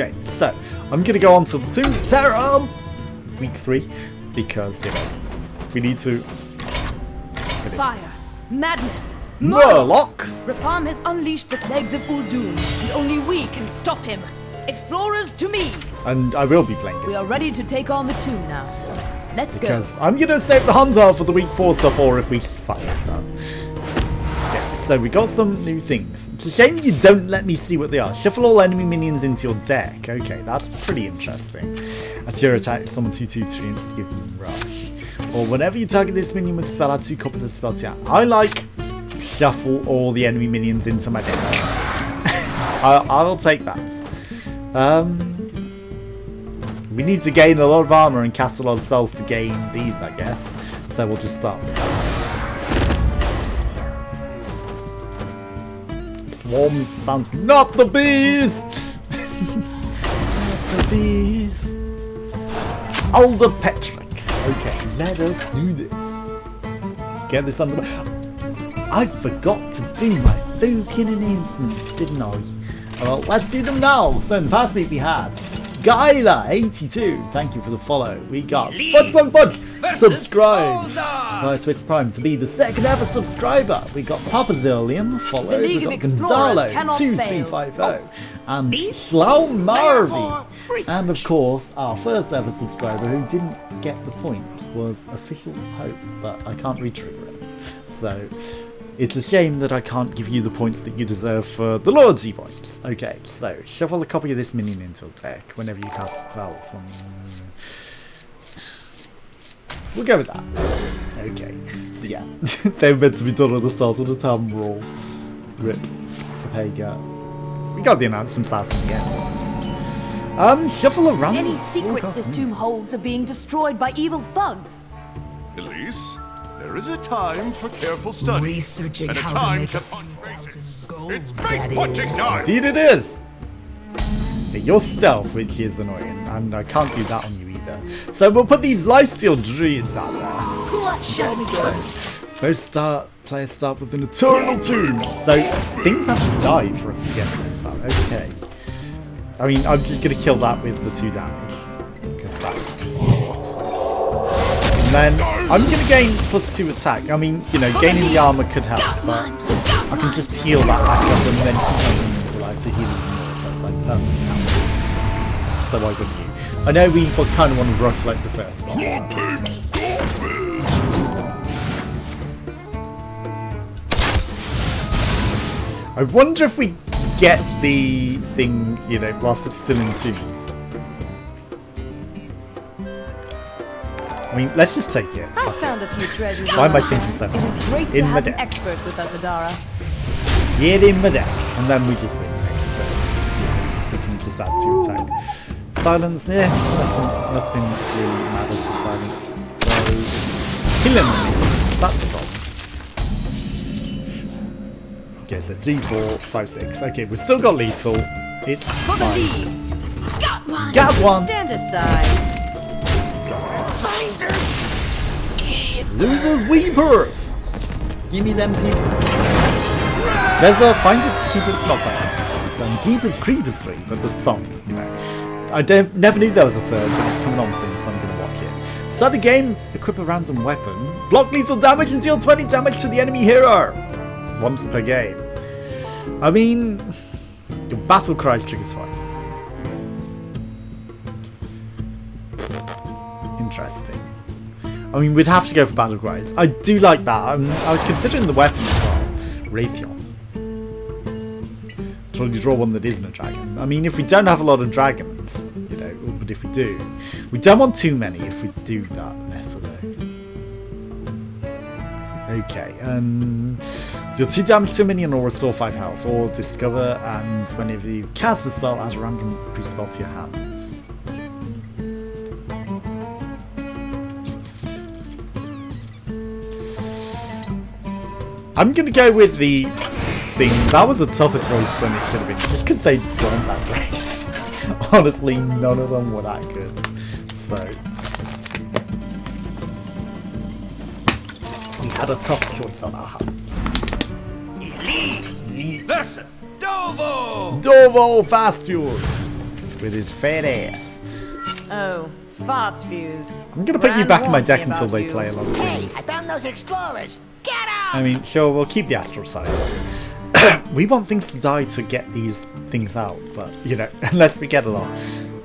Okay, so I'm going to go on to the Tomb of Terror week 3 because, you know, we need to finish. Fire, madness, Murlocs! Rapam has unleashed the plagues of Uldum, and only we can stop him. Explorers to me! And I will be playing We this. are ready to take on the tomb now. Let's Because go. I'm going to save the hunter for the week 4 stuff, or if we fuck this up. Yeah, so we got some new things. It's a shame you don't let me see what they are. Shuffle all enemy minions into your deck. Okay, that's pretty interesting. At your attack, summon 2/2 treants to give them rush. Or whenever you target this minion with a spell, add 2 copies of the spell to your hand. I like shuffle all the enemy minions into my deck. I will take that. We need to gain a lot of armor and cast a lot of spells to gain these, I guess. So we'll just start with that. Swarm sounds not the beast! Not the beast. Alder Petrick. Okay, let us do this. Get this under. I forgot to do my fucking announcements, didn't I? Well, let's do them now. So in the past week we had Skylar82, thank you for the follow. We got Fudge subscribed via Twitch Prime to be the 2nd ever subscriber. We got Papazillion followed. We got Gonzalo2350 and Slow Marvy. And of course, our first ever subscriber who didn't get the points was Official Hope, but I can't re-trigger it. So it's a shame that I can't give you the points that you deserve for the loyalty points. Okay, so shuffle a copy of this minion into your deck whenever you cast a spell from... We'll go with that. Okay, so yeah. They were meant to be done at the start of the town brawl. Rip. Pega. We got the announcements out in the end. Shuffle a random... Any secrets this tomb holds are being destroyed by evil thugs. Elise, there is a time for careful study. Researching and a how time to to make punch basics. gold, It's base that punching is. time! Indeed it is! You're stealth, which is annoying, and I can't do that on you either. So we'll put these lifesteal druids out there. What shall we do? Most players start with an eternal tomb. So things have to die for us to get things out. Okay. I mean, I'm just going to kill that with the 2 damage. Because that's and then I'm going to gain +2 attack. I mean, you know, gaining the armor could help, but I can just heal that back up and then keep my minions alive to heal even more. So it's like perfect balance. So why wouldn't you? I know we kind of want to rush like the first one. I wonder if we get the thing, you know, whilst it's still in tombs. I mean, let's just take it. I found a few treasures. Why am I on thinking so It is much? great In to my have an deck. expert with us, Adara. Get in my deck. And then we just win next turn. We can just add 2 attack. Silence, yeah, nothing really matters for silence. So, killing them, that's the problem. Okay, so 3, 4, 5, 6. Okay, we've still got lethal. It's For the fine. lead. Got one. Got one. Stand aside. Losers Weepers! Give me them people. There's a Finders Keepers, not that. And Keepers Creepers 3, but there's some, you know. I never knew there was a third, but it's coming on soon, so I'm going to watch it. Start the game, equip a random weapon, block lethal damage and deal 20 damage to the enemy hero. Once per game. I mean, your battle cries triggers twice. Interesting. I mean, we'd have to go for battle cries. I do like that. I was considering the weapon as well. Raytheon. Trying to draw one that isn't a dragon. I mean, if we don't have a lot of dragons, you know, but if we do, we don't want too many if we do that necessarily. Okay, deal 2 damage to a minion or restore 5 health, or discover, and whenever you cast a spell, add a random spell to your hands. I'm gonna go with the thing. That was a tougher choice than it should have been, just because they'd drawn that race. Honestly, none of them were that good. So we had a tough choice on our hands. Elise versus Dovo! Dovo Fast Fuels. with his fat ass. Oh, fast fuse. I'm gonna put you Bran back in my warned deck me until about they you. play a lot of Hey, things. I found those explorers. Get 'em! I mean, sure, we'll keep the astral side. We want things to die to get these things out, but, you know, unless we get a lot.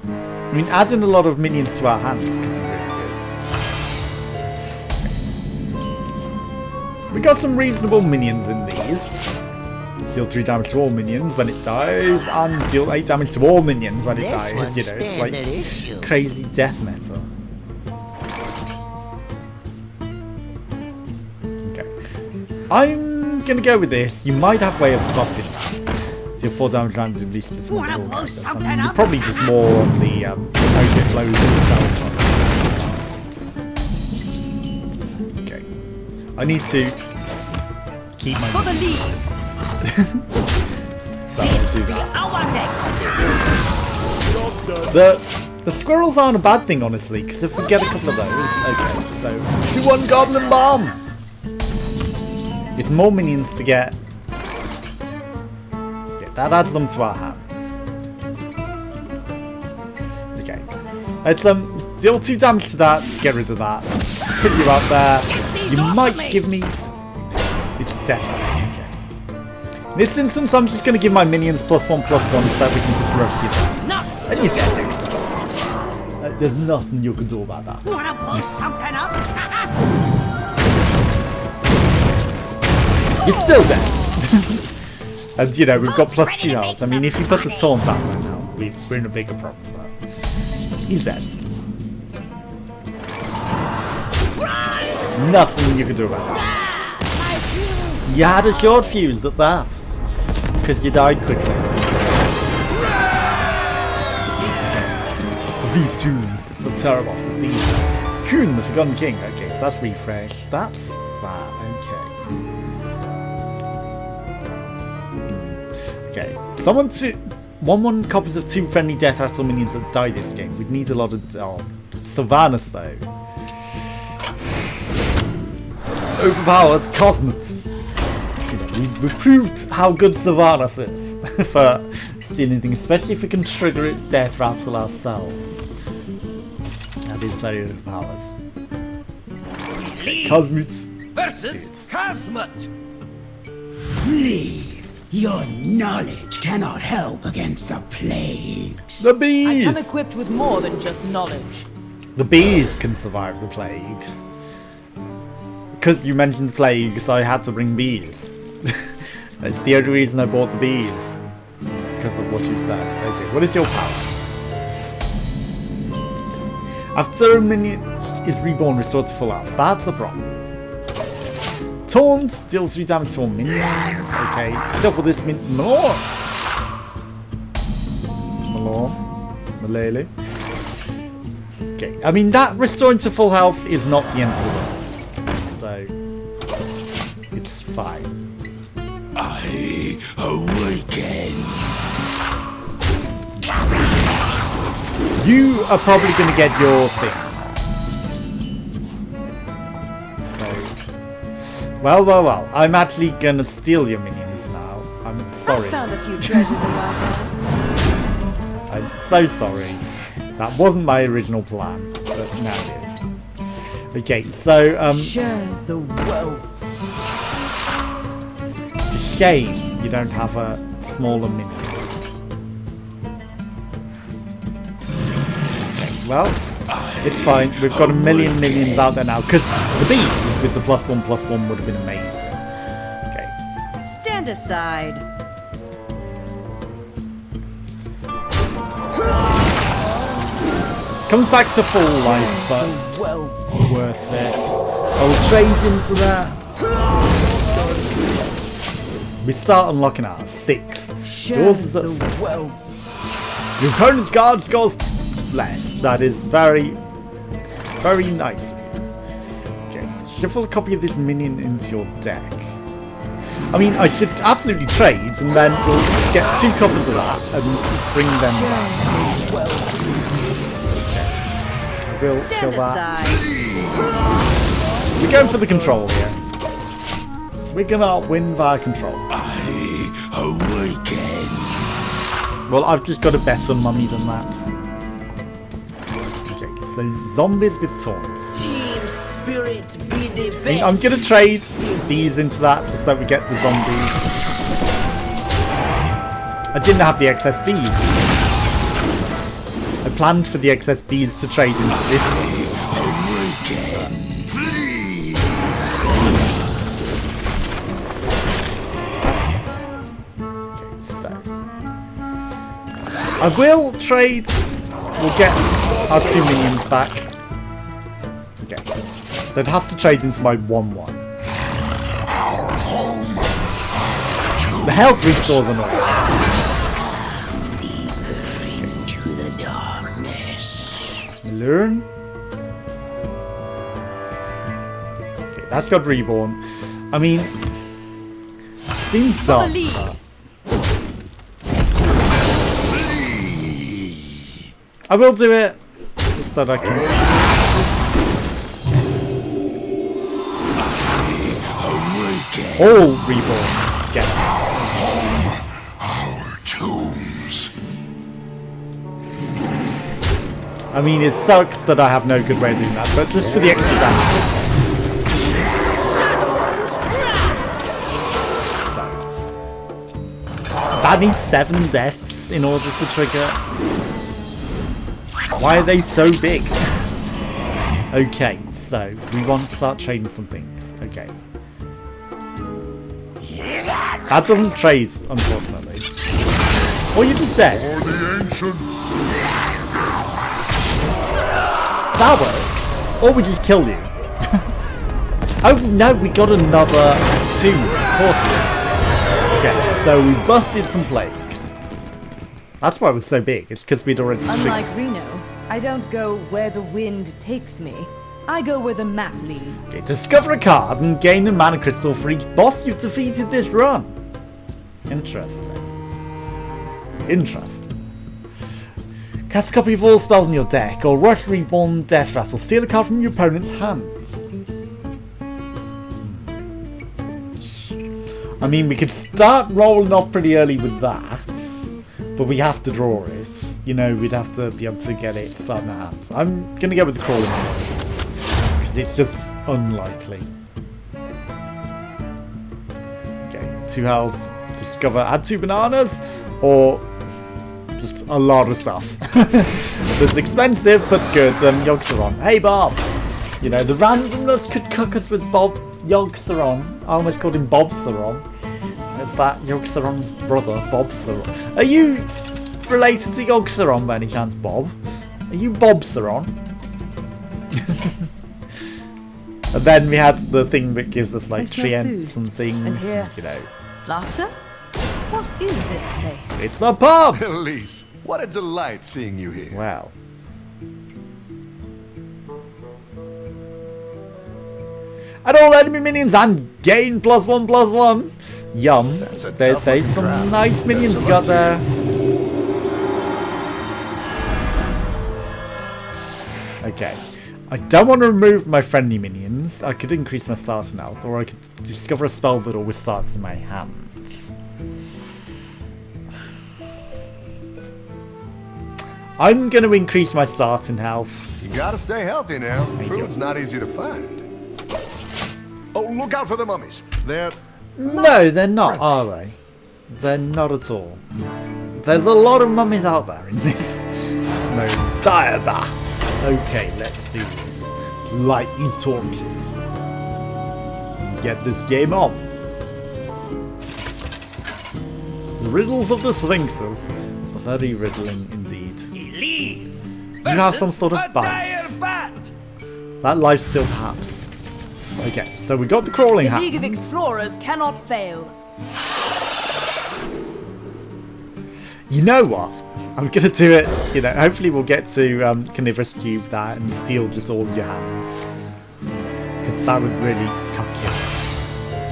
I mean, adding a lot of minions to our hands could be really good. We got some reasonable minions in these. Deal 3 damage to all minions when it dies, and deal 8 damage to all minions when it This dies. one's You know, it's like standard issue. crazy death meta. Okay. I'm gonna go with this. You might have way of buffing that. Deal 4 damage round at least this one. You're probably just more on the target blows itself. Okay. I need to keep my For the lead. so I'll do that. The squirrels aren't a bad thing, honestly, because if we get a couple of those, okay, so 2-1 Goblin Bomb. It's more minions to get. Yeah, that adds them to our hands. Okay, let's deal 2 damage to that. Get rid of that. Put you out there. You might give me. It's death. In this instance, I'm just going to give my minions +1/+1 so that we can just rush you down. And you're dead next time. There's nothing you can do about that. Wanna blow something up? You're still dead. And, you know, we've got +2 health. I mean, if you put the taunt out right now, we're in a bigger problem. But he's dead. Nothing you can do about that. You had a short fuse at that. Because you died quickly. V2. It's a terrible thing. Kuhn, the Forgotten King. Okay, so that's refresh. That's that. Okay. Okay. Someone to 1/1 copies of 2 friendly death rattle minions that die this game. We'd need a lot of Sylvanas though. Overpowered Cosmets. We've proved how good Sylvanas is for stealing things, especially if we can trigger its death rattle ourselves. That is very overpowered. Cosmets versus Cosmot. Leave. Your knowledge cannot help against the plagues. The I come bees! equipped with more than just knowledge. The bees can survive the plagues. Because you mentioned plagues, I had to bring bees. That's the only reason I bought the bees. Because of what you said. Okay, what is your power? After a minion is reborn, restored to full health. That's the problem. Taunt deals 3 damage to all minions. Okay, shuffle this more. Malele. Okay, I mean that restoring to full health is not the end of the world. So it's fine. I awaken. You are probably going to get your thing. So, well. I'm actually going to steal your minions now. I'm I sorry. found a few treasures in my time. I'm so sorry. That wasn't my original plan, but now it is. Okay, so Share the wealth. it's a shame you don't have a smaller minion. Okay, well, it's fine. We've got a million minions out there now because the bees with the +1/+1 would have been amazing. Okay, Stand aside. comes back to full life, but worth it. I'll trade into that. We start unlocking our 6. Yours is at 4. Your opponent's guards goes less. That is very, very nice. Okay, shuffle a copy of this minion into your deck. I mean, I should absolutely trade, and then we'll get 2 copies of that and bring them back. We'll kill Stand that. aside. We're going for the control here. We're gonna win via control. I awaken. Well, I've just got a better mummy than that. Okay, so zombies with taunts. Team spirit be the I mean, I'm gonna trade these into that just so we get the zombies. I didn't have the excess bees. I planned for the excess bees to trade into this one. Okay, so I will trade. We'll get our 2 minions back. Okay, so it has to trade into my 1/1. The health restores and all. into the darkness. Learn. Okay, that's got reborn. I mean, seems dark. I will do it, just so that I can. All reborn. Get it. Our tombs. I mean, it sucks that I have no good way of doing that, but just for the extra damage. That needs 7 deaths in order to trigger. Why are they so big? Okay, so we want to start trading some things. Okay. That doesn't trade, unfortunately. Or you're just dead. For the ancients. That works. Or we just kill you. Oh no, we got another 2. Of course we did. Okay, so we busted some plagues. That's why it was so big. It's because we'd already Unlike triggered. Reno, I don't go where the wind takes me. I go where the map leads. Okay, discover a card and gain a mana crystal for each boss you've defeated this run. Interesting. Interesting. Cast a copy of all spells in your deck, or rush reborn death rattle. Steal a card from your opponent's hands. I mean, we could start rolling off pretty early with that, but we have to draw it. You know, we'd have to be able to get it start in the hands. I'm gonna go with the crawling because it's just unlikely. Okay, 2 health. Discover, add 2 bananas, or just a lot of stuff. This is expensive but good. Yogg-Saron. Hey Bob! You know, the randomness could cook us with Bob Yogg-Saron. I almost called him Bob Saron. It's that Yogg-Saron's brother, Bob Saron. Are you related to Yogg-Saron by any chance, Bob? Are you Bob Saron? And then we had the thing that gives us like I smell treants food. and things, And here. you know. Laughter? What is this place? It's a pub! Elise, what a delight seeing you here. Well. And all enemy minions and gain +1/+1. Yum. That's a There's tough-looking some crowd. nice minions Best you of got there. Okay. I don't want to remove my friendly minions. I could increase my starting health, or I could discover a spell that always starts in my hands. I'm going to increase my starting health. You gotta stay healthy now. Food's not easy to find. Oh, look out for the mummies. They're... No, they're not, are they? They're not at all. There's a lot of mummies out there in this mode. Dire bats. Okay, let's do this. Light these torches. Get this game on. The riddles of the Sphinxes are very riddling indeed. Elise! You have some sort of bites. That life still perhaps. Okay, so we got the crawling The League of hat. Explorers cannot fail. You know what? I'm gonna do it. You know, hopefully we'll get to Carnivorous Cube that and steal just all of your hands, because that would really cock you.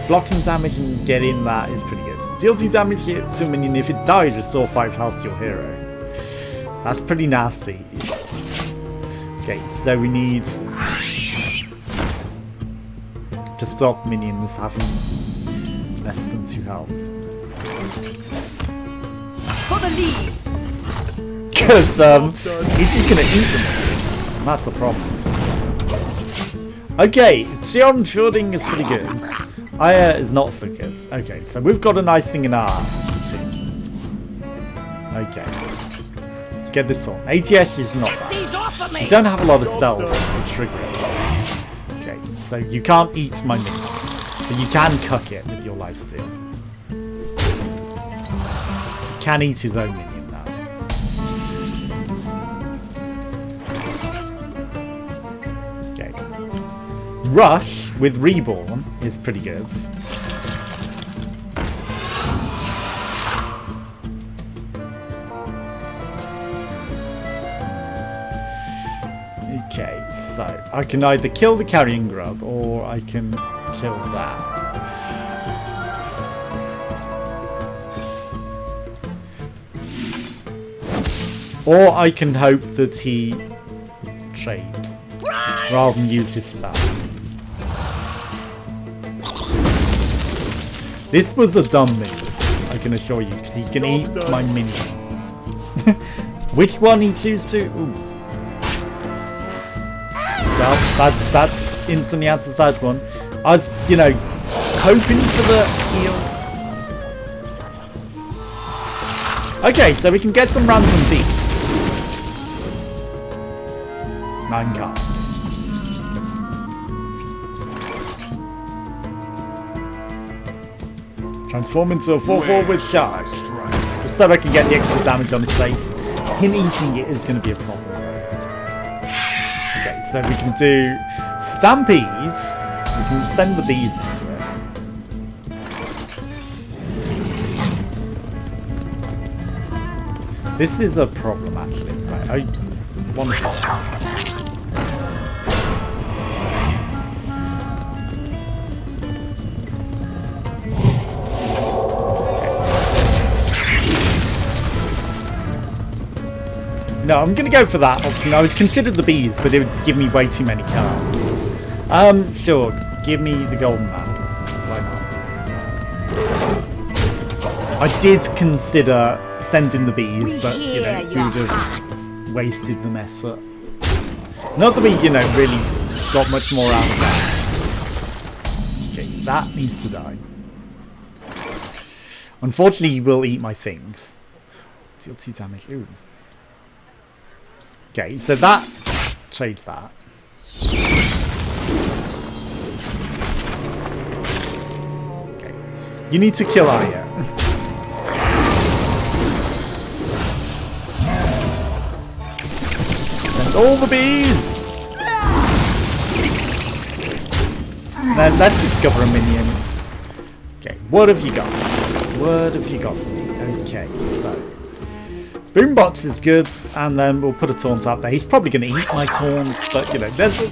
Blocking damage and getting that is pretty good. Deal 2 damage to a minion. If it dies, restore 5 health to your hero. That's pretty nasty. Okay, so we need to stop minions having less than 2 health. For the lead. Because he's just gonna eat them. And that's the problem. Okay, Tion Fielding is pretty good. Aya is not so good. Okay, so we've got a nice thing in our team. Okay. Let's get this on. ATS is not bad. You don't have a lot of spells to trigger it. Okay, so you can't eat my minion. But you can cuck it with your lifesteal. You can eat his own minion now. Okay. Rush with Reborn is pretty good. Okay, so I can either kill the carrion grub or I can kill that. Or I can hope that he trades rather than use his spell. This was a dumb move, I can assure you, because he's going to eat my minion. Which one he chooses to? Ooh. Well, that instantly answers that one. I was, you know, hoping for the heal. Okay, so we can get some random beats. 9 cards. Transform into a 4/4 with charge. Just so I can get the extra damage on his face. Him eating it is going to be a problem. Okay, so we can do Stampedes. We can send the bees into it. This is a problem, actually. Right, one shot. No, I'm going to go for that option. I would consider the bees, but it would give me way too many cards. Sure. Give me the golden man. Why not? I did consider sending the bees, but, you know, we would have wasted the mess up. Not that we, you know, really got much more out of that. Okay, that needs to die. Unfortunately, he will eat my things. Deal 2 damage. Ooh. Okay, so that trades that. Okay, you need to kill Aya. Send all the bees. Then let's discover a minion. Okay, what have you got? What have you got for me? Okay, so. Boombox is good, and then we'll put a taunt up there. He's probably going to eat my taunt, but you know, there's a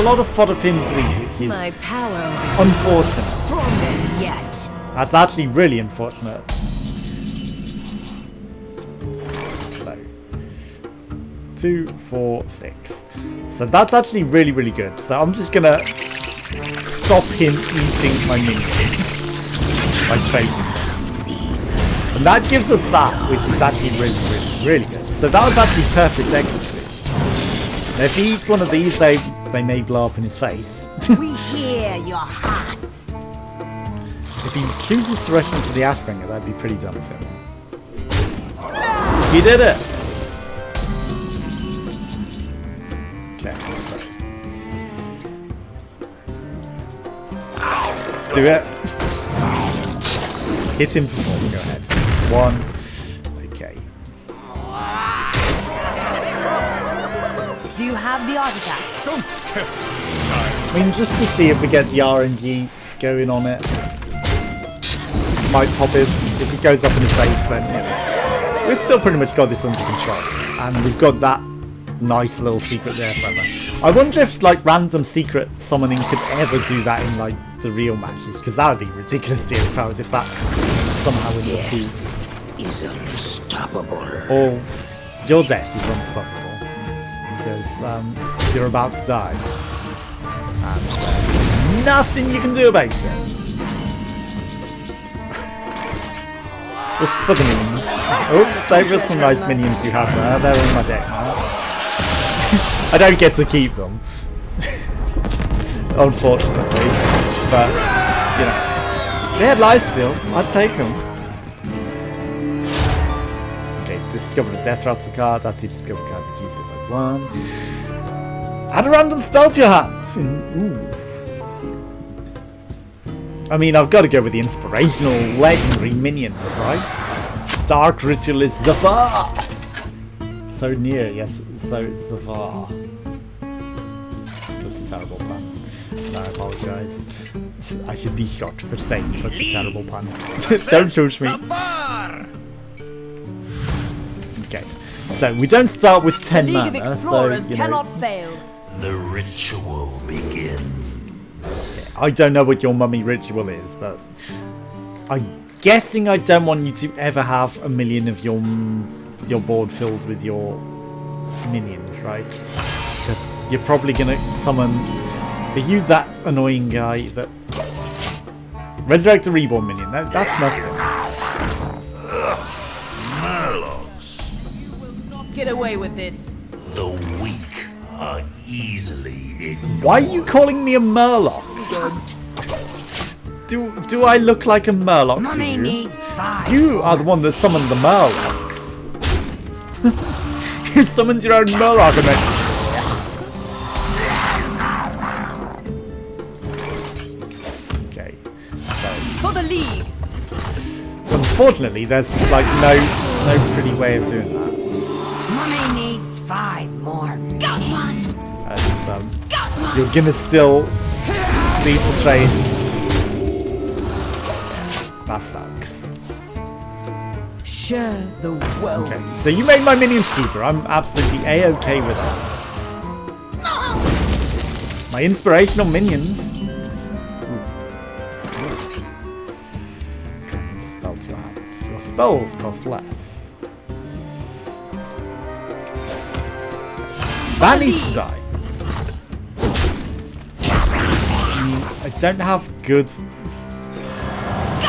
lot of fodder for him to eat, which is My power unfortunate. stronger yet. That's actually really unfortunate. So 2, 4, 6. So that's actually really, really good. So I'm just gonna stop him eating my minions by trading. And that gives us that, which is actually really, really, really good. So that was actually perfect equity. Now if he eats one of these, they may blow up in his face. We hear your heart. If he chooses to rush into the Ashbringer, that'd be pretty dumb of him. He did it! Okay. Let's do it. Hit him before we go ahead. 1. Okay. Do you have the artifact? Don't test me. I mean, just to see if we get the RNG going on it. Might pop his. If it goes up in his face, then, you know. We've still pretty much got this under control. And we've got that nice little secret there forever. I wonder if, like, random secret summoning could ever do that in, like, the real matches. Because that would be ridiculously overpowered if that's somehow in the pool. Is unstoppable. Or your death is unstoppable. Because you're about to die. And nothing you can do about it. Just for the minions. Oops, those were some nice minions you had there. They're in my deck now. I don't get to keep them. Unfortunately. But, you know. They had lifesteal. I'd take them. Okay, discover a death rattle card. After you discover a card, reduce it by 1. Add a random spell to your hands. Ooh. I mean, I've got to go with the inspirational legendary minion, right? Dark Ritualist Zafar! So near, yes, so it's Zafar. That's a terrible pun. I apologise. I should be shot for saying such a terrible pun. Don't judge me. Okay, so we don't start with 10 League of mana, so, Explorers you know. cannot fail. The ritual begins. I don't know what your mummy ritual is, but I'm guessing I don't want you to ever have a million of your board filled with your minions, right? Because you're probably gonna summon. Are you that annoying guy that resurrect a reborn minion? No, that's nothing. Murlocs. Get away with this. The weak are easily ignored. Why are you calling me a murloc? Do I look like a murloc to Mummy you? needs 5. You are the one that summoned the murlocs. You summoned your own murloc and then. Okay. For the League. Unfortunately, there's like no pretty way of doing that. Mummy needs 5 more. Got one. And you're gonna still need to trade. That sucks. Share the wealth. Okay, so you made my minions cheaper. I'm absolutely a-okay with that. My inspirational minions. Spell to your hands. Your spells cost less. That needs to die. I don't have good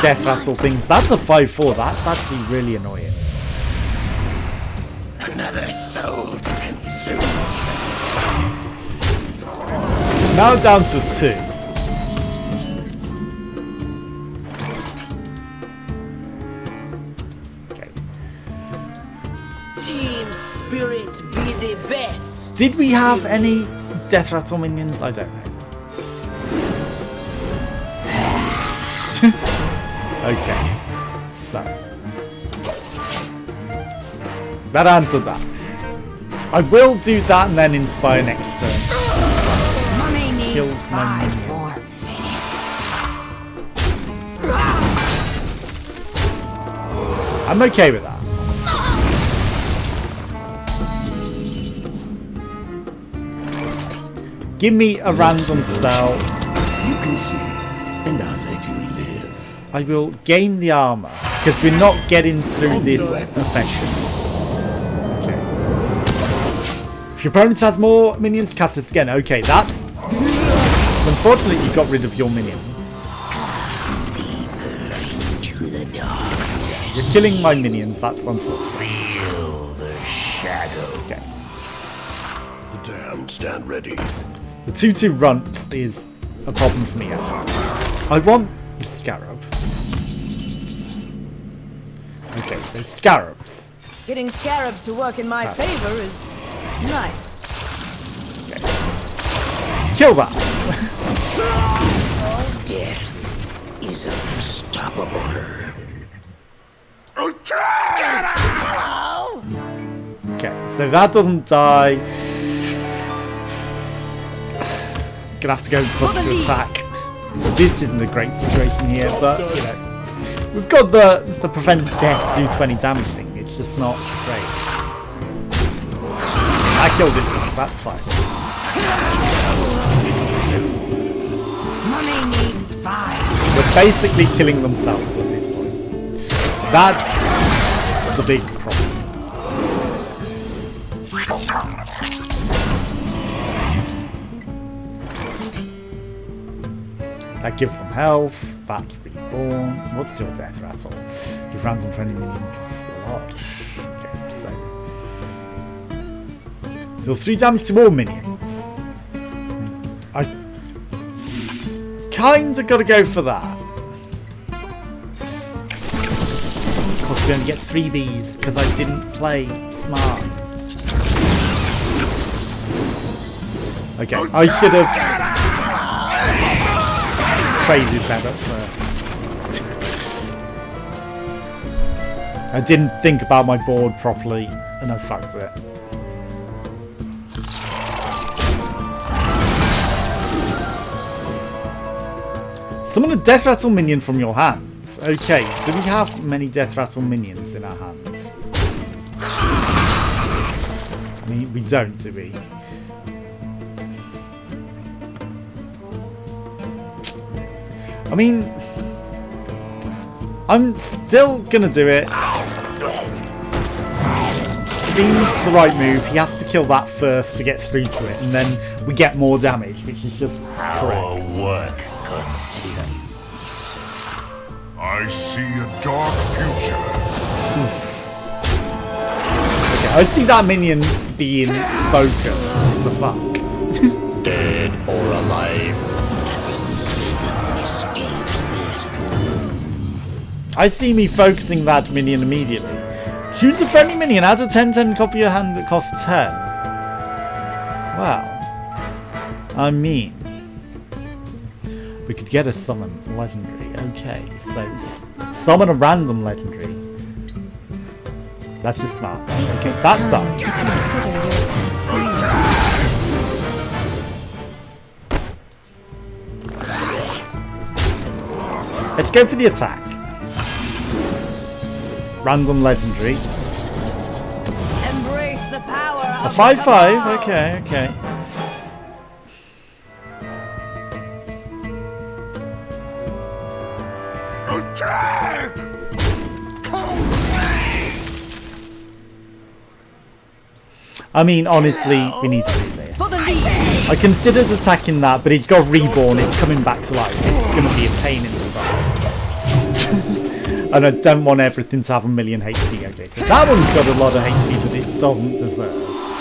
death rattle things. That's a 5/4. That's actually really annoying. Another soul to consume. Now down to 2. Okay. Team spirit be the best. Did we have any death rattle minions? I don't know. Okay, so that answered that. I will do that and then inspire next turn. Mummy needs Kills my 5 minion. more. I'm okay with that. Give me a random spell. You concede, and I'll let you live. I will gain the armor because we're not getting through this section. Okay. If your opponent has more minions, cast this again. Okay, that's. Unfortunately, you got rid of your minion. You're killing my minions. That's unfortunate. Feel the shadow. Okay. The damned stand ready. The 2/2 runt is a problem for me, actually. I want the scarab. Okay, so scarabs. Getting scarabs to work in my favor is nice. Kill that. Death is unstoppable. Okay, so that doesn't die. Gonna have to go plus to attack. This isn't a great situation here, but you know, we've got the prevent death, do 20 damage thing. It's just not great. I killed it. That's fine. Mummy needs 5. They're basically killing themselves at this point. That's the big problem. That gives them health. That's reborn. What's your death rattle? Give random friendly minion plus the lot. Okay, so deal 3 damage to all minions. I kinda gotta go for that. Of course, we only get 3Bs because I didn't play smart. Okay, I should have traded that at first. I didn't think about my board properly and I fucked it. Summon a Death Rattle minion from your hands. Okay, do we have many Death Rattle minions in our hands? We don't, do we? I mean, I'm still gonna do it. Seems the right move. He has to kill that first to get through to it, and then we get more damage, which is just correct. Work continues. I see a dark future. Okay, I see that minion being focused. It's a fuck. Dead or alive. I see me focusing that minion immediately. Choose a friendly minion, add a 10/10 copy of your hand that costs 10. Wow. I mean, we could get a summon legendary. Okay, so summon a random legendary. That's just smart. Okay, that done. To consider your past deeds. Let's go for the attack. Random legendary. Embrace the power A of 5/5. Okay, okay. Attack! I mean, honestly, we need to do this. for the lead. I considered attacking that, but it got reborn. It's coming back to life. It's going to be a pain in the butt. And I don't want everything to have a million HP. Okay, so that one's got a lot of HP, but it doesn't deserve.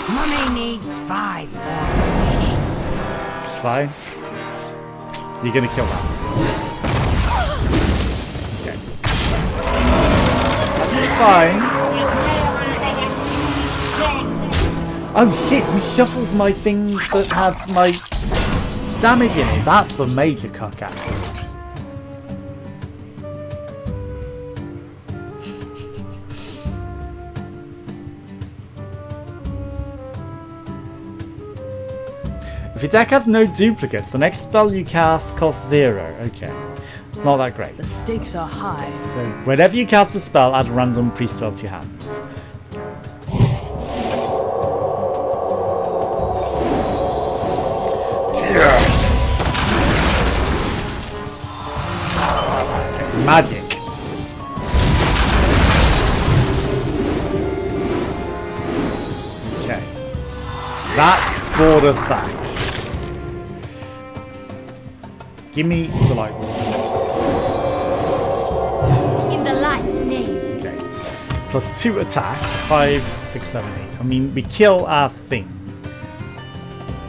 Mummy needs 5 more minutes. It's fine. You're going to kill that. Okay. That's fine. Oh shit, we shuffled my thing that had my damage in it. That's a major cuck, actually. If your deck has no duplicates, the next spell you cast costs 0. Okay. It's not that great. The stakes are high. So, whenever you cast a spell, add a random pre-spell to your hands. Okay, magic. Okay. That brought us back. Give me the light wall. In the light's name. Okay. Plus 2 attack. 5, 6, 7, 8. I mean, we kill our thing.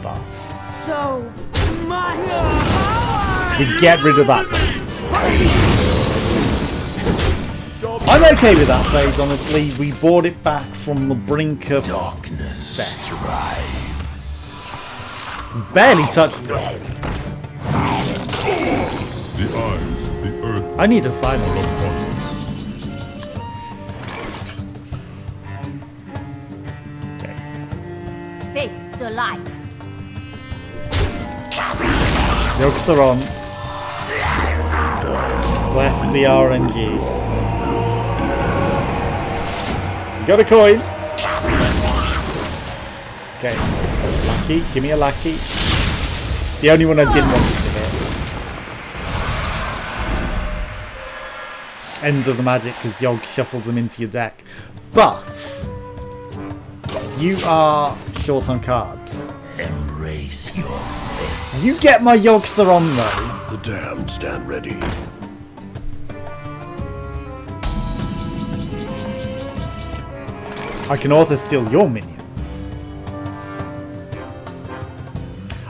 But So much power! we get rid of that. I'm okay with that phase, honestly. We brought it back from the brink of Darkness death. thrives. Barely touched it. The eyes of the earth. I need a silence. Okay. Face the light. Yokes are on. Bless the RNG. Got a coin. Okay. Lucky. Give me a lucky. The only one I didn't want to hit. End of the magic because Yogg shuffled them into your deck. But you are short on cards. Embrace your fate. You get my Yogg-Saron though. The damned stand ready. I can also steal your minions.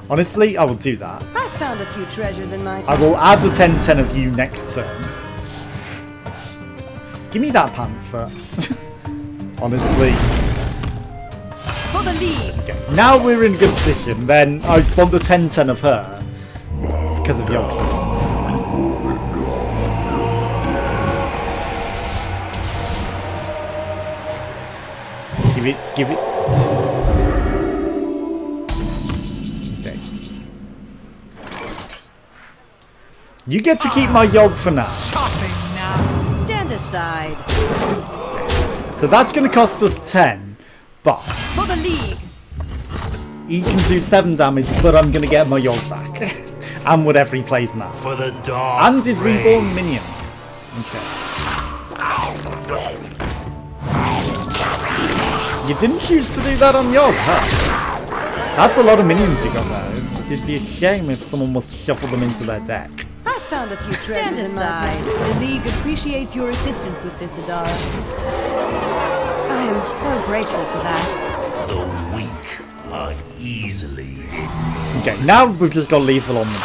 Honestly, I will do that. I found a few treasures in my I time. will add a 10-10 of you next turn. Give me that panther. Honestly. For the league. Okay, now we're in a good position. Then I want the 10-10 of her because of Yoxi. Give it. Okay. You get to keep my Yogg for now. Stand aside. So that's going to cost us 10, but For the league. he can do 7 damage, but I'm going to get my Yogg back. And whatever he plays now. For the dark. And his reborn minion. Okay. You didn't choose to do that on Yogg, huh? That's a lot of minions you got there. It'd be a shame if someone was to shuffle them into their deck. I found a few treasures in my time. The league appreciates your assistance with this, Adara. I am so grateful for that. The weak are easily. Okay, now we've just got lethal on the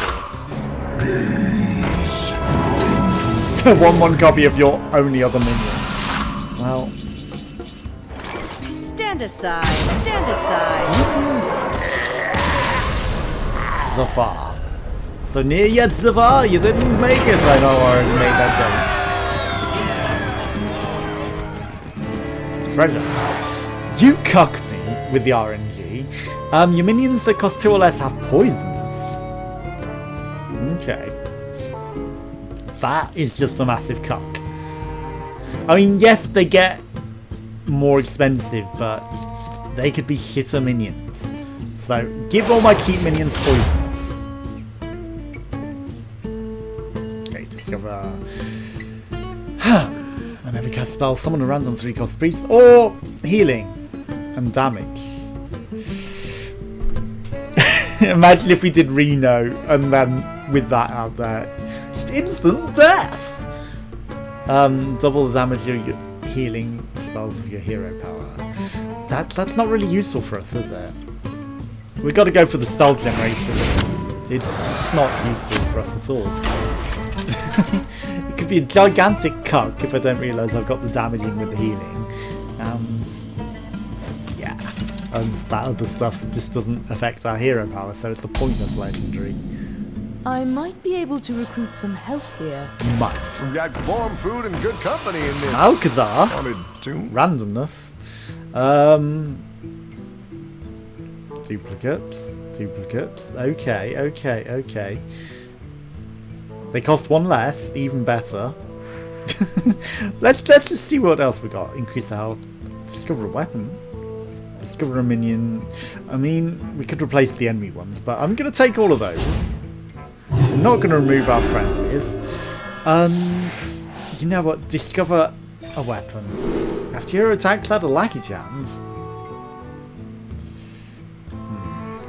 board. 1/1 copy of your only other minion. Well, Stand aside. Stand aside. Zafar. So near yet, Zafar, you didn't make it. I know I already made that joke. Treasure. You cuck me with the RNG. Your minions that cost 2 or less have poisons. Okay. That is just a massive cuck. I mean, yes, they get more expensive, but they could be shitter minions. So, give all my keep minions poisons. Okay, discover. Whenever you cast a spell, summon a random 3-cost priest, or healing and damage. Imagine if we did Reno and then with that out there, just instant death. Double the damage of your healing spells of your hero power. That's not really useful for us, is it? We got to go for the spell generation. It's not useful for us at all. It could be a gigantic cuck if I don't realise I've got the damaging with the healing, and yeah, and that other stuff just doesn't affect our hero power, so it's a pointless legendary. I might be able to recruit some help here. Might. We got warm food and good company in this. Alcazar. Haunted tomb. Randomness. Duplicates. Okay. They cost 1 less, even better. let's just see what else we got. Increase the health. Discover a weapon. Discover a minion. I mean, we could replace the enemy ones, but I'm going to take all of those. I'm not going to remove our friendlies. And you know what? Discover a weapon. After your attacks, add a lackey to your hands.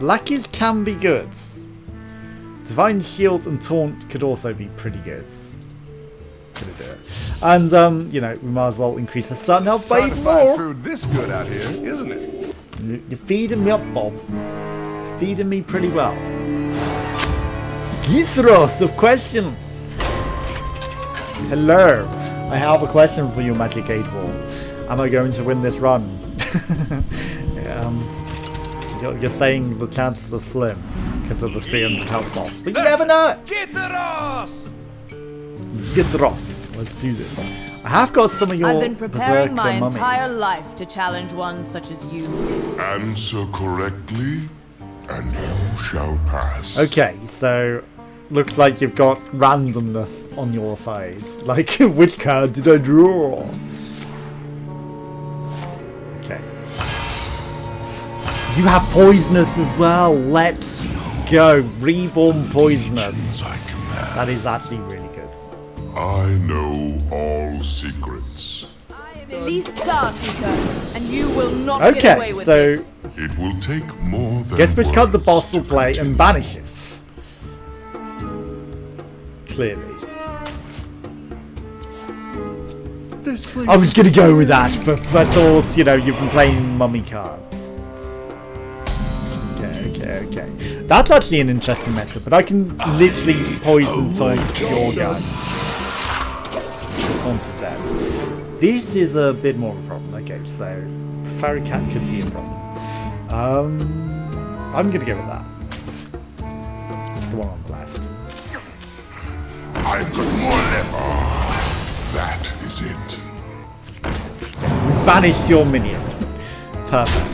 Lackeys can be good. Divine Shield and Taunt could also be pretty good. Gonna do it. And, you know, we might as well increase the starting health by Hard to even find more. food this good out here, isn't it? You're feeding me up, Bob. Feeding me pretty well. Githros of questions. Hello. I have a question for you, Magic 8 Ball. Am I going to win this run? You're saying the chances are slim because of the 300 health loss, but you never know. Githros! Githros. Let's do this. I have got some of your I've been preparing my berserker mummies. entire life to challenge one such as you. Answer correctly, and you shall pass. Okay, so looks like you've got randomness on your side. Like, which card did I draw? Okay. You have poisonous as well. Let's go. Reborn poisonous. That is actually really good. I know all secrets. I am Elise Starseeker, and you will not get away Okay, with so this. It will take more than guess which card the words boss will to play contain. and banishes. Clearly. This place I was going to go with that, but I thought, you know, you've been playing mummy cards. Okay. That's actually an interesting method, but I can literally poison taunt your guy. Taunt to death. This is a bit more of a problem. Okay, so the fairy cat could be a problem. I'm going to go with that. It's the one on the left. I've got more left. That is it. Banished your minion. Perfect.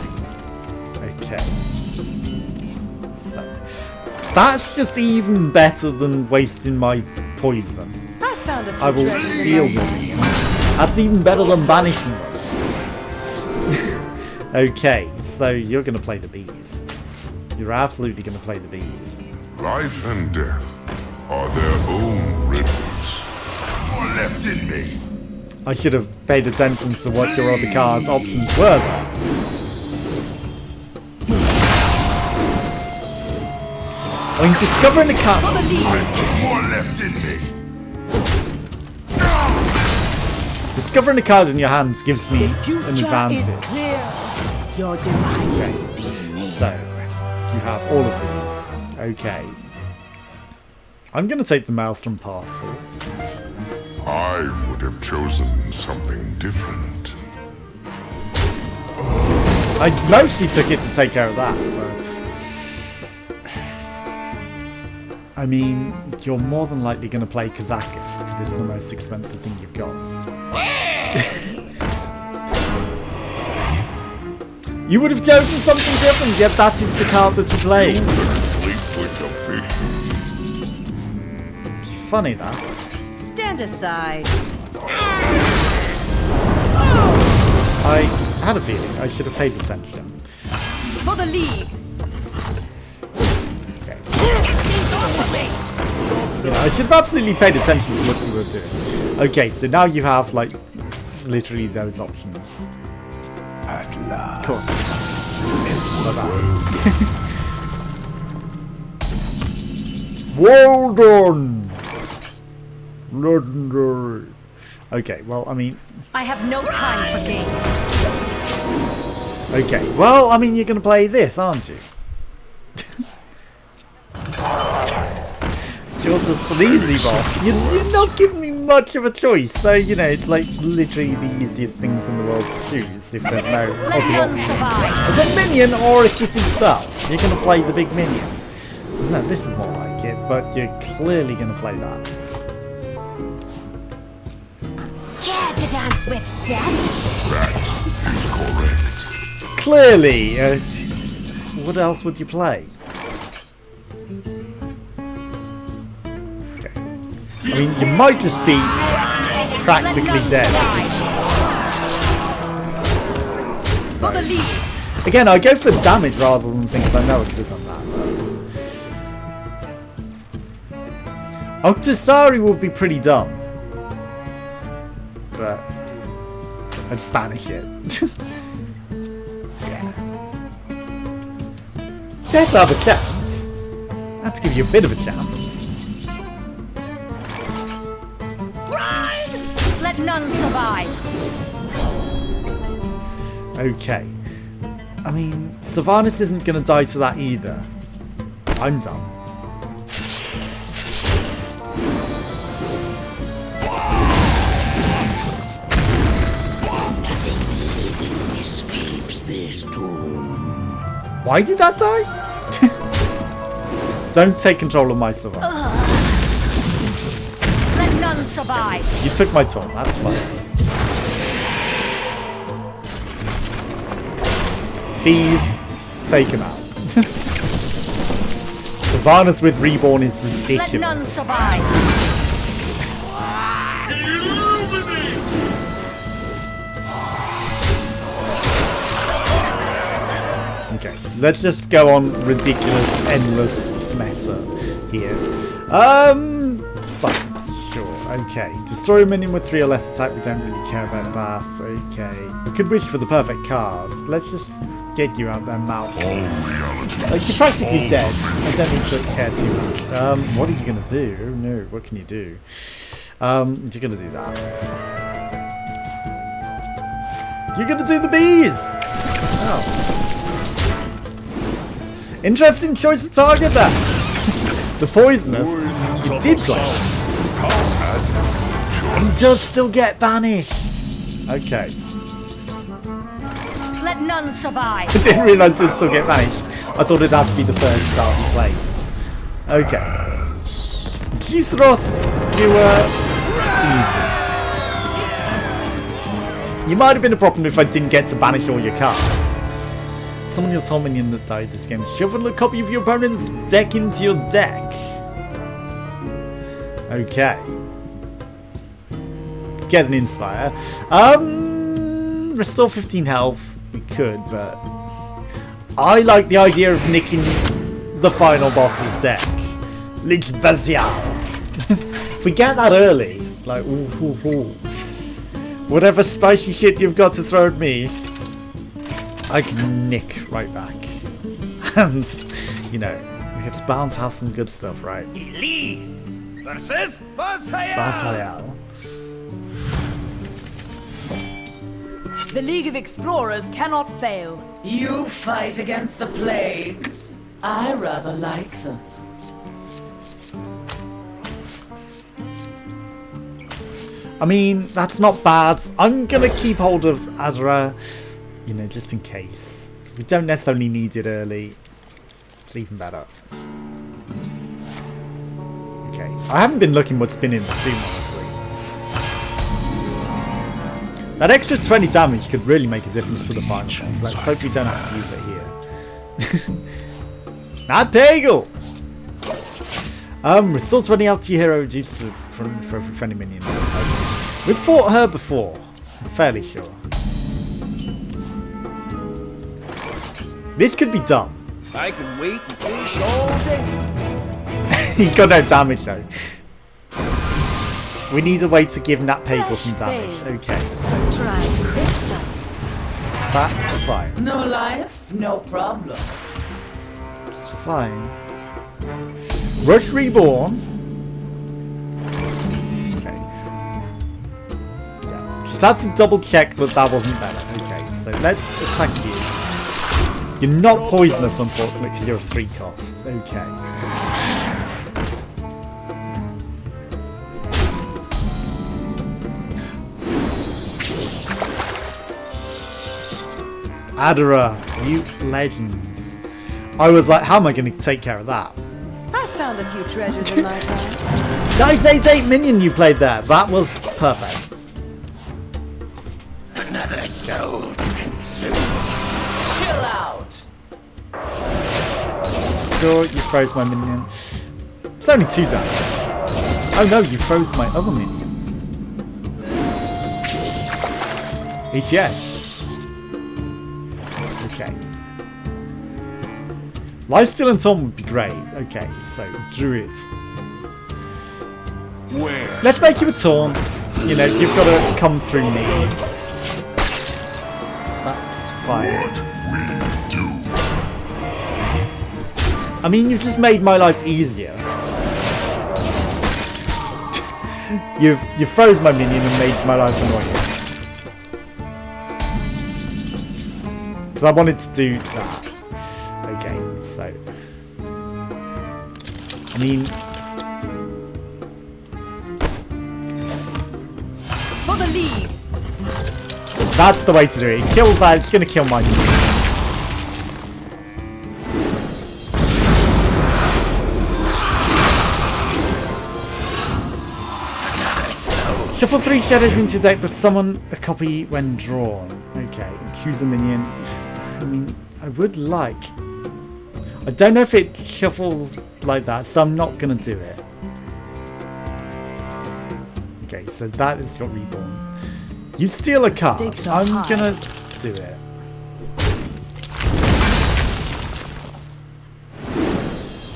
Okay. So that's just even better than wasting my poison. I found a few I will treasures steal in my them. time. That's even better than banishing them. Okay, so you're gonna play the bees. You're absolutely gonna play the bees. Life and death are their own riddles. More left in me. I should have paid attention to what your other cards' options were there. I mean, discovering a card. I've got more left in me. Discovering the cards in your hands gives me an Future is advantage. clear. Your demise has been made. So, you have all of these. Okay. I'm going to take the Maelstrom Party. I would have chosen something different. I mostly took it to take care of that, but... I mean, you're more than likely going to play Kazakus, because it's the most expensive thing you've got. You would have chosen something different, yet that is the card that you played. Sleep with the beast. Funny, that. Stand aside. I had a feeling I should have paid attention. For the League. Okay. You know, I should have absolutely paid attention to what you were doing. Okay, so now you have, like, literally those options. At last. Cool. Well done! Legendary. Okay, well, I mean... I have no time for games. Okay, well, I mean, you're going to play this, aren't you? You're just an easy boss. You're not giving me much of a choice, so, you know, it's like literally the easiest things in the world to choose if there's no Let other none option. survive. A minion or a shitty spell. You're going to play the big minion. No, this is more like it, but you're clearly going to play that. Care to dance with death? That is correct. Clearly! What else would you play? Okay. I mean, you might just be practically dead. For the League. Again, I go for damage rather than things I know I could have done that. Octasari would be pretty dumb. But I'd banish it. Let's have a chance. Let's give you a bit of a chance. Let none survive. Okay. I mean, Sylvanas isn't going to die to that either. I'm done. Escapes this tomb. Why did that die? Don't take control of my Sylvanas. Let none survive. You took my taunt, that's fine. Bees, take him out. Sylvanas with Reborn is Let none ridiculous. survive. Okay, let's just go on ridiculous, endless meta here. Silence, sure. Okay, destroy a minion with 3 or less attack. We don't really care about that. Okay, we could wish for the perfect cards. Let's just get you out there, mouth. Like, you're practically dead. I don't need to care too much. What are you gonna do? Oh no, what can you do? You're gonna do that. You're gonna do the bees! Oh. Interesting choice of target there. The poisonous. He did play. He does still get banished. Okay. Let none survive. I didn't realise he'd still get banished. I thought it'd have to be the third start he played. Okay. Kithros, you were evil. You might have been a problem if I didn't get to banish all your cards. Summon your top minion that died this game. Shuffle a copy of your opponent's deck into your deck. Okay. Get an Inspire. Restore 15 health. We could, but I like the idea of nicking the final boss's deck. Lich Bazial. If we get that early, like, whatever spicy shit you've got to throw at me, I can nick right back. And, you know, it's bound to have some good stuff, right? Elise versus Bazial. Bazial. The League of Explorers cannot fail. You fight against the plagues. I rather like them. I mean, that's not bad. I'm gonna keep hold of Azra, you know, just in case. We don't necessarily need it early. It's even better. Okay, I haven't been looking what's been in the team, honestly. That extra 20 damage could really make a difference to the final boss. Let's hope we don't have to use it here. Not Pagel! Restore 20 health to your hero, reduced to for friendly minions. Okay. We've fought her before, I'm fairly sure. This could be done. I can wait and fish all day. He's got no damage though. We need a way to give Nat Pagel some damage. Okay, so Try this time. that's fine. No life, no problem. It's fine. Rush Reborn. Okay. Yeah. Just had to double check that that wasn't better. Okay, so let's attack you. You're not poisonous, unfortunately, because you're a 3 cost. Okay. Adara, you legends. I was like, how am I going to take care of that? I found a few treasures in my time. Nice 8/8 minion you played there. That was perfect. Another soul to consume. Chill out. Sure, you froze my minion. It's only 2 damage. Oh no, you froze my other minion. ETS. Okay. Lifesteal and Tom would be great. Okay, so Druid. Where? Let's make you a Taunt. You know, you've got to come through me. That's fine. I mean, you've just made my life easier. You froze my minion and made my life annoying. Because I wanted to do that. Okay, so I mean, For the League. that's the way to do it. Kill that. It's gonna kill my minion. Shuffle 3 shadows into deck, but summon a copy when drawn. Okay, choose a minion. I mean, I would like. I don't know if it shuffles like that, so I'm not gonna do it. Okay, so that is your reborn. You steal a card. Stakes are I'm high. gonna do it.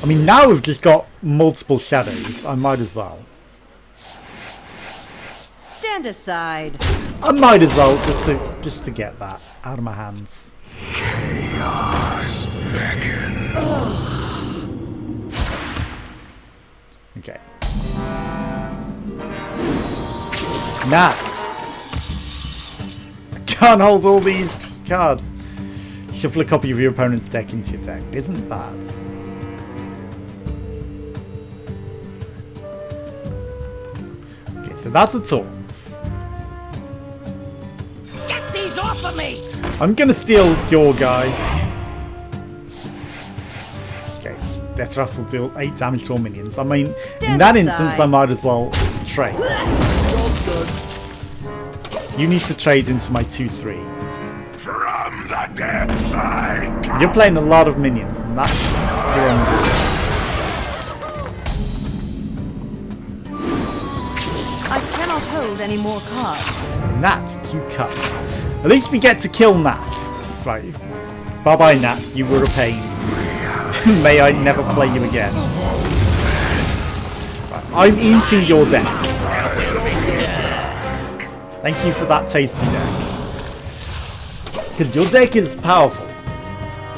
I mean, now we've just got multiple shadows. I might as well. Stand aside. I might as well just to get that out of my hands. Chaos beckon. Okay. Now, can't hold all these cards. Shuffle a copy of your opponent's deck into your deck. Isn't bad. Okay, so that's the taunts. Get these off of me! I'm gonna steal your guy. Okay, Death Rattle deal 8 damage to all minions. I mean, in that instance, I might as well trade. You need to trade into my 2/3. From the depths I come. You're playing a lot of minions, and that's I cannot hold any more cards. Nat, you cut. At least we get to kill Nat. Right. Bye-bye, Nat. You were a pain. May I never play you again. Right. I'm eating your deck. Thank you for that tasty deck. Because your deck is powerful.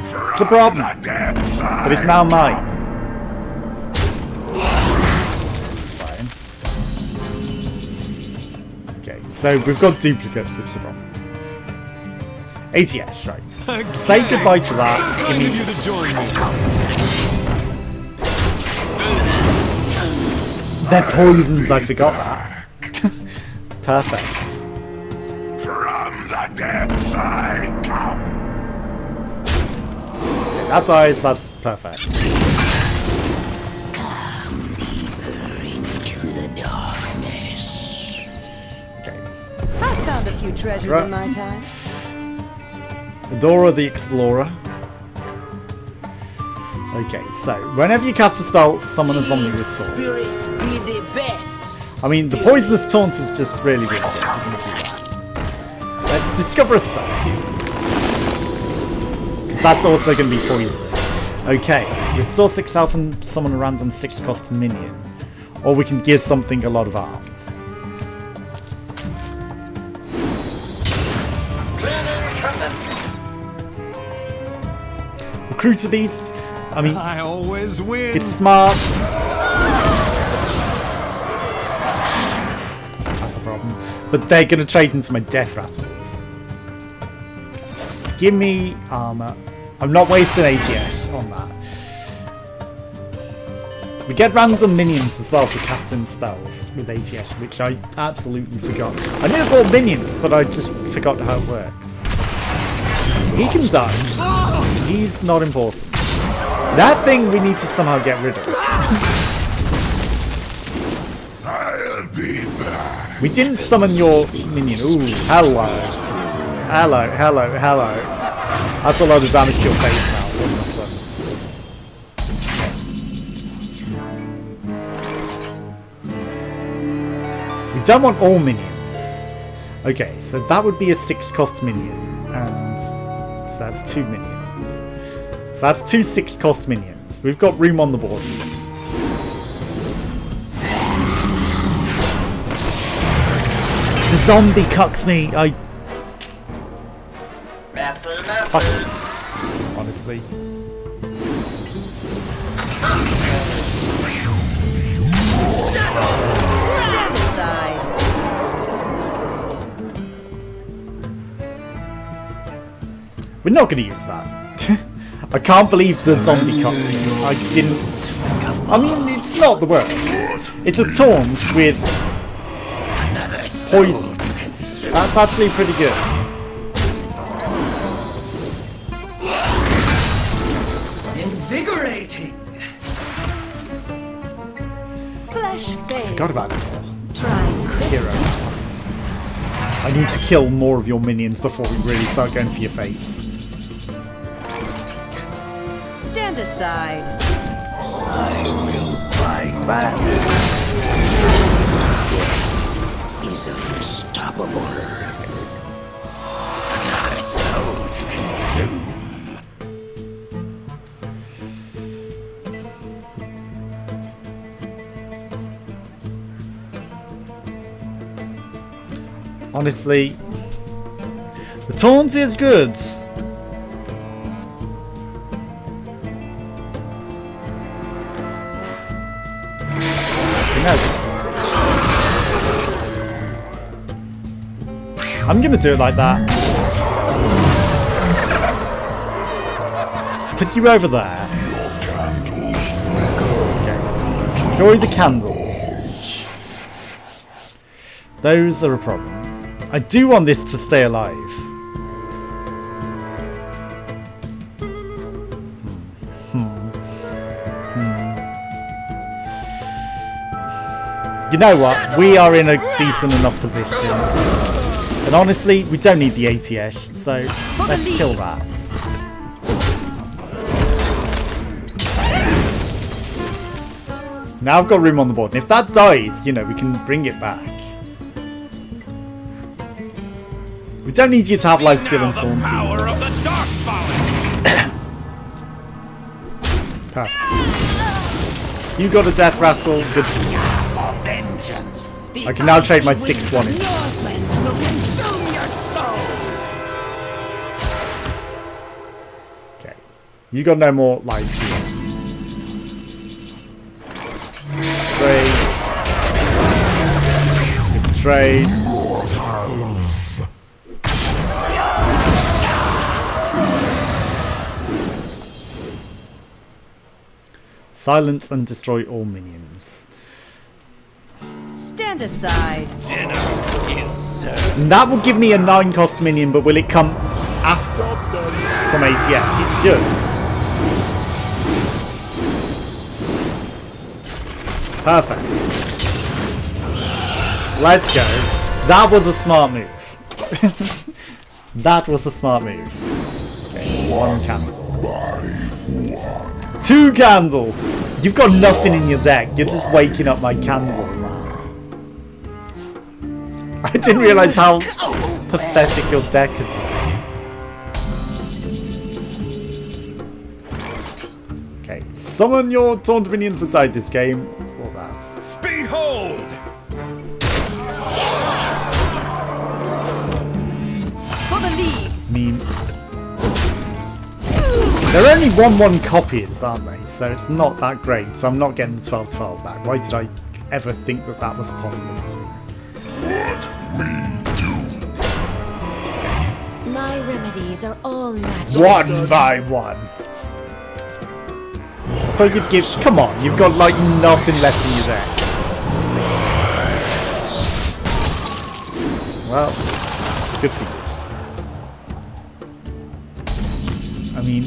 It's a problem. But it's now mine. Fine. Okay, so we've got duplicates, which is a problem. ATS, right. Say goodbye to that immediately. They're poisons, I forgot that. Perfect. From the depths I come. Okay, that dies, that's perfect. Come deeper into the darkness. Okay. I've found a few treasures Right. in my time. Adora the Explorer. Okay, so whenever you cast a spell, summon a zombie with taunts. I mean, the poisonous taunt is just really good. I'm gonna do that. Let's discover a spell. Because that's also going to be poison. Okay, restore 6 health and summon a random 6 cost minion. Or we can give something a lot of arms. Recruiter Beast. I mean, I always win. it's smart. That's the problem. But they're going to trade into my Death Rattles. Give me armor. I'm not wasting ATS on that. We get random minions as well for casting spells with ATS, which I absolutely forgot. I knew it bought minions, but I just forgot how it works. He can die. He's not important. That thing we need to somehow get rid of. I'll be back. We didn't summon your minion. Ooh, hello. Hello, hello, hello. That's a lot of damage to your face now. All of a sudden. We don't want all minions. Okay, so that would be a 6 cost minion. And so that's 2 minions. So that's 2 6 cost minions. We've got room on the board. The zombie cucks me. Fuck it. Honestly. Stand aside. We're not going to use that. I can't believe the zombie cutscene. I didn't. I mean, it's not the worst. It's a taunt with poison. That's actually pretty good. Invigorating. Flesh fades. Forgot about it. Try Hero. I need to kill more of your minions before we really start going for your face. Stand aside. I will fight back. Is unstoppable. Another soul to consume. Honestly, the taunt is good. I'm gonna do it like that. put you over there. Okay. Enjoy the candles. Those are a problem. I do want this to stay alive. You know what? We are in a decent enough position. And honestly, we don't need the ATS, so let's kill that. Now I've got room on the board. And if that dies, you know, we can bring it back. We don't need you to have lifesteal and taunt. Perfect. You got a death rattle. Good for you. I can now trade my 6-1 in. Okay. You got no more life here. Trade. Good trade. Silence and destroy all minions. Stand aside. Dinner is served. And that will give me a 9 cost minion, but will it come after from ATS? It should. Perfect. Let's go. That was a smart move. That was a smart move. Okay, 1 candle. 2 candles! You've got nothing in your deck. You're just waking up my candle. I didn't realise how pathetic your deck had become. Okay, summon your taunt minions that died this game. Or that. Behold! For the league! I mean, they're only 1/1 copies, aren't they? So it's not that great. So I'm not getting the 12/12 back. Why did I ever think that that was a possibility? My remedies are all natural. 1 by 1. I thought you'd give. Come on, you've got like nothing left in your deck. Well, good for you. I mean,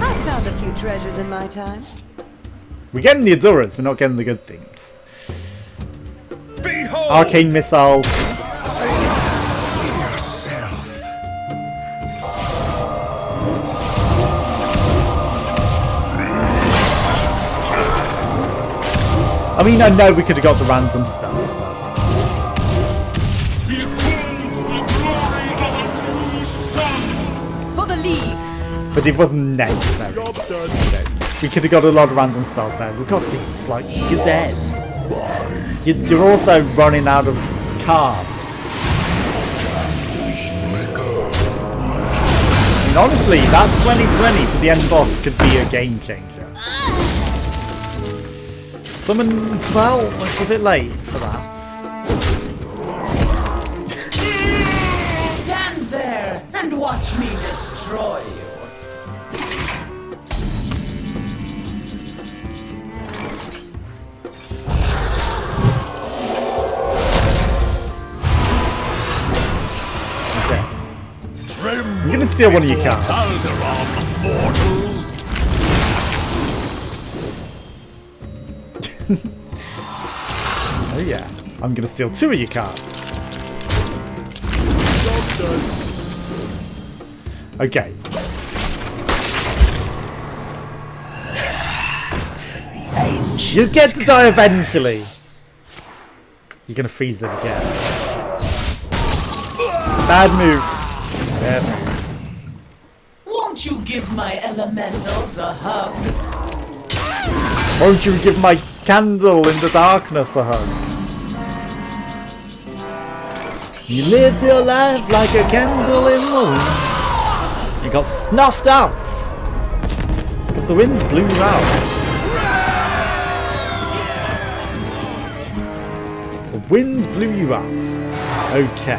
I found a few treasures in my time. we're getting the Adoras, we're not getting the good things. Behold! Arcane Missile. I mean, I know we could have got the random spells, but... For the league! But it wasn't necessary. We could have got a lot of random spells there. We've got this, like, you're dead. You're also running out of cards. I mean, honestly, that 2020 for the end boss could be a game changer. Summon, well, it's a bit late for that. Stand there and watch me destroy you. Okay. I'm gonna steal one of your cards. Oh yeah, I'm gonna steal 2 of your cards. Okay. You get to die eventually. You're gonna freeze it again. Bad move. Bad move. Won't you give my elementals a hug? Won't you give my candle in the darkness a hug? You lived your life like a candle in the wind. You got snuffed out because the wind blew you out. The wind blew you out. Okay.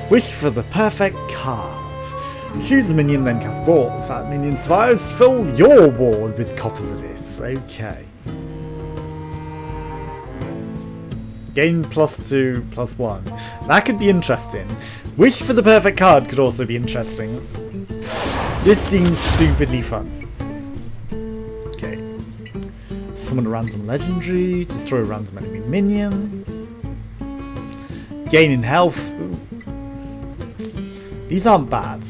Wish for the perfect cards. Choose a minion, then cast Brawl. If that minion survives, fill your ward with copies of it. Okay. Gain +2, +1. That could be interesting. Wish for the perfect card could also be interesting. This seems stupidly fun. Okay. Summon a random legendary. Destroy a random enemy minion. Gain in health. Ooh. These aren't bad.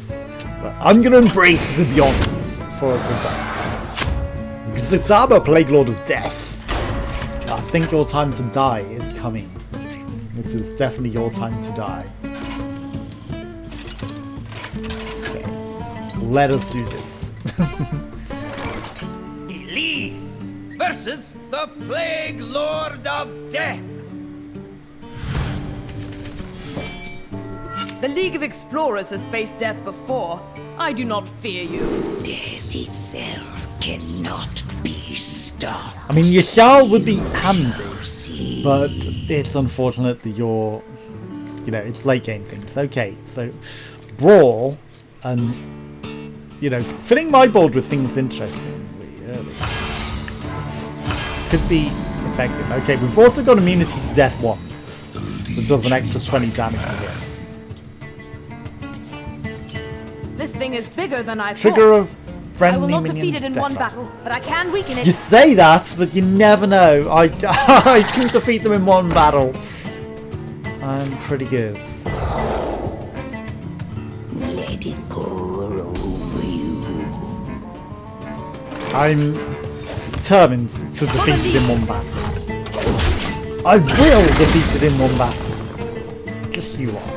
But I'm going to embrace the Beyonds for the best. Zitaba, Plague Lord of Death. I think your time to die is coming. It is definitely your time to die. Okay. Let us do this. Elise versus the Plague Lord of Death. The League of Explorers has faced death before. I do not fear you. Death itself cannot be stopped. I mean, Yashal would be handy, but it's unfortunate that you're, you know, it's late game things. Okay, so Brawl and, you know, filling my board with things interestingly early could be effective. Okay, we've also got immunity to death 1, that does an extra 20 damage to hit. This thing is bigger than I Trigger thought. of friendly I will not minions defeat it in death one rattle. battle, but I can weaken it. You say that, but you never know. I can defeat them in one battle. I'm pretty good. Let it go over you. I'm determined to defeat it in one battle. I will defeat it in one battle. Just you watch.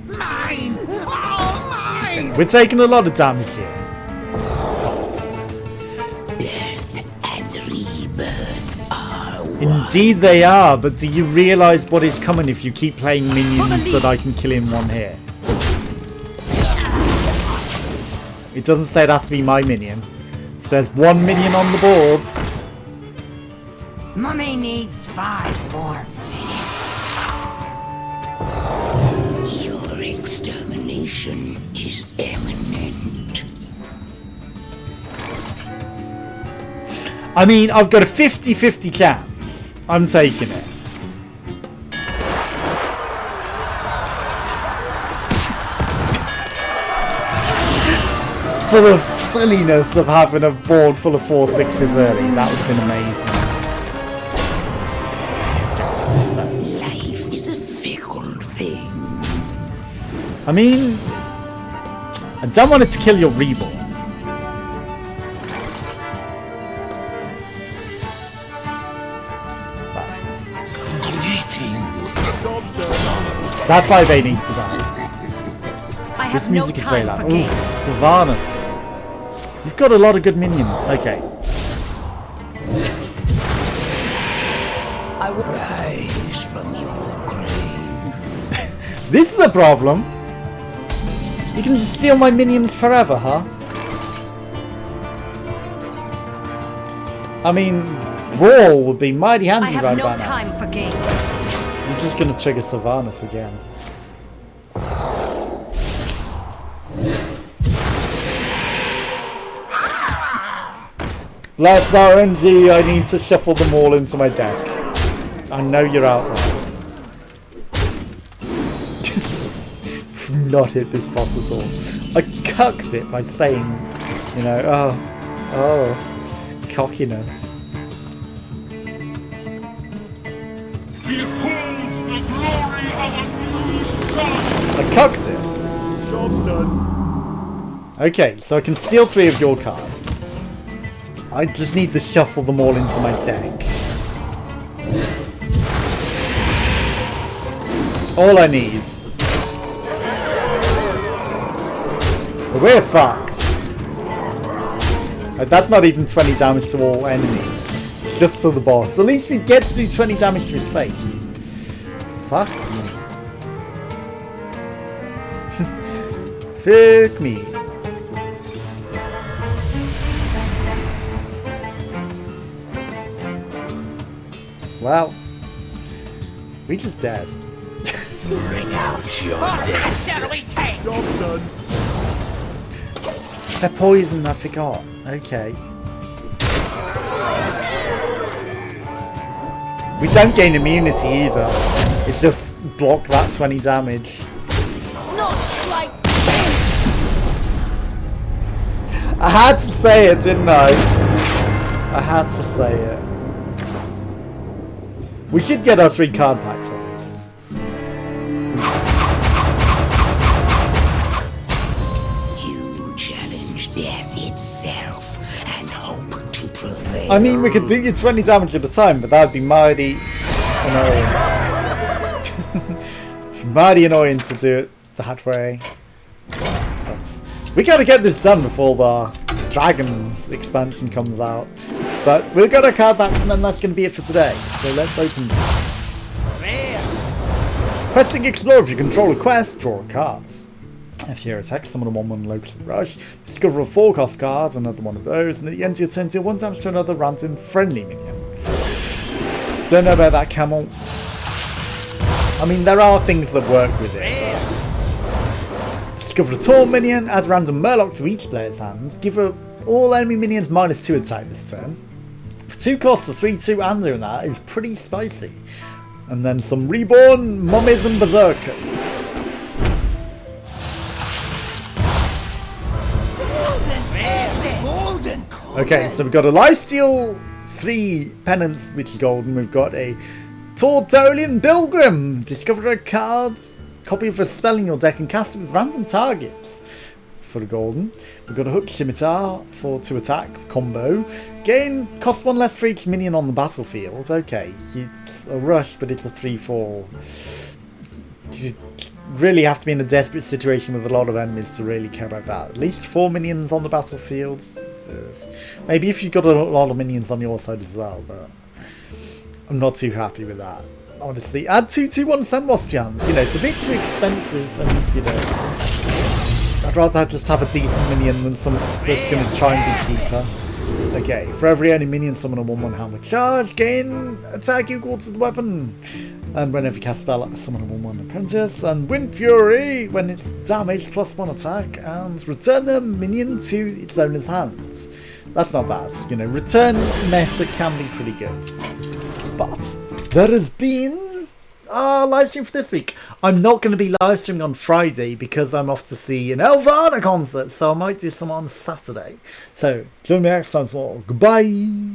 Mine! Oh, mine! We're taking a lot of damage here. Death and rebirth are one. Indeed they are, but do you realise what is coming if you keep playing minions that I can kill in one hit? It doesn't say it has to be my minion. If there's one minion on the boards... Mummy needs 5 more minutes. Your extermination is imminent. I mean, I've got a 50-50 chance. I'm taking it. For the silliness of having a board full of 4/6s early, that would have been amazing. Life is a fickle thing. I mean, I don't want it to kill your reborn. That 5A needs to die. I This have music no is very time loud. for Ooh, games. Savannah. You've got a lot of good minions. Okay. I will Rise from your grave. This is a problem. You can just steal my minions forever, huh? I mean, Brawl would be mighty I handy have right no by now. time for games. I'm just gonna trigger Sylvanas again. Last RNG, I need to shuffle them all into my deck. I know you're out there. Not hit this boss at all. I cucked it by saying, you know, oh, cockiness. Behold the glory of a new sun! I cucked it. Job's done. Okay, so I can steal 3 of your cards. I just need to shuffle them all into my deck. All I need. But we're fucked. That's not even 20 damage to all enemies. Just to the boss. At least we get to do 20 damage to his face. Fuck me. Fuck me. Well, we just dead. Bring out your death. Shall we take? Job done. they're poison, I forgot. Okay. We don't gain immunity either. It's just block that 20 damage. Not like I had to say it, didn't I? I had to say it. We should get our 3 card packs at least. You challenge death itself and hope to prevail. I mean, we could do you 20 damage at a time, but that would be mighty annoying. It's mighty annoying to do it that way. We gotta get this done before the Dragons expansion comes out. But we've got our card backs and then that's gonna be it for today. So let's open them. Questing Explorer. If you control a quest, draw a card. After your attack, summon a 1/1 local rush. Discover a 4-cost card, another one of those, and at the end of your turn, deal 1 damage to another random friendly minion. Don't know about that, Camel. I mean, there are things that work with it. Discover a taunt minion, add random Murloc to each player's hand, give all enemy minions -2 attack this turn. For 2 costs, the 3/2 and doing that is pretty spicy. And then some Reborn, Mummies and Berserkers. Okay, so we've got a Lifesteal 3 Penance, which is golden. We've got a Tortolian Pilgrim. Discover a card, copy of a spell in your deck and cast it with random targets for the golden. We've got a Hooked Scimitar for 2 attack combo. Gain, cost 1 less for each minion on the battlefield. Okay, it's a rush, but it's a 3/4. You really have to be in a desperate situation with a lot of enemies to really care about that. At least 4 minions on the battlefield. Maybe if you've got a lot of minions on your side as well, but I'm not too happy with that. Honestly, add 2/2/1 Sandwasp Chance. You know, it's a bit too expensive, and you know, I'd rather just have a decent minion than something that's going to try and be cheaper. Okay, for every enemy minion, summon a 1/1 hammer charge, gain attack equal to the weapon. And whenever you cast a spell, summon a 1/1 apprentice. And Wind Fury, when it's damaged, +1 attack, and return a minion to its owner's hands. That's not bad. You know, return meta can be pretty good. But there has been a live stream for this week. I'm not going to be live streaming on Friday because I'm off to see an Elvana concert, so I might do some on Saturday. So join me next time. So goodbye.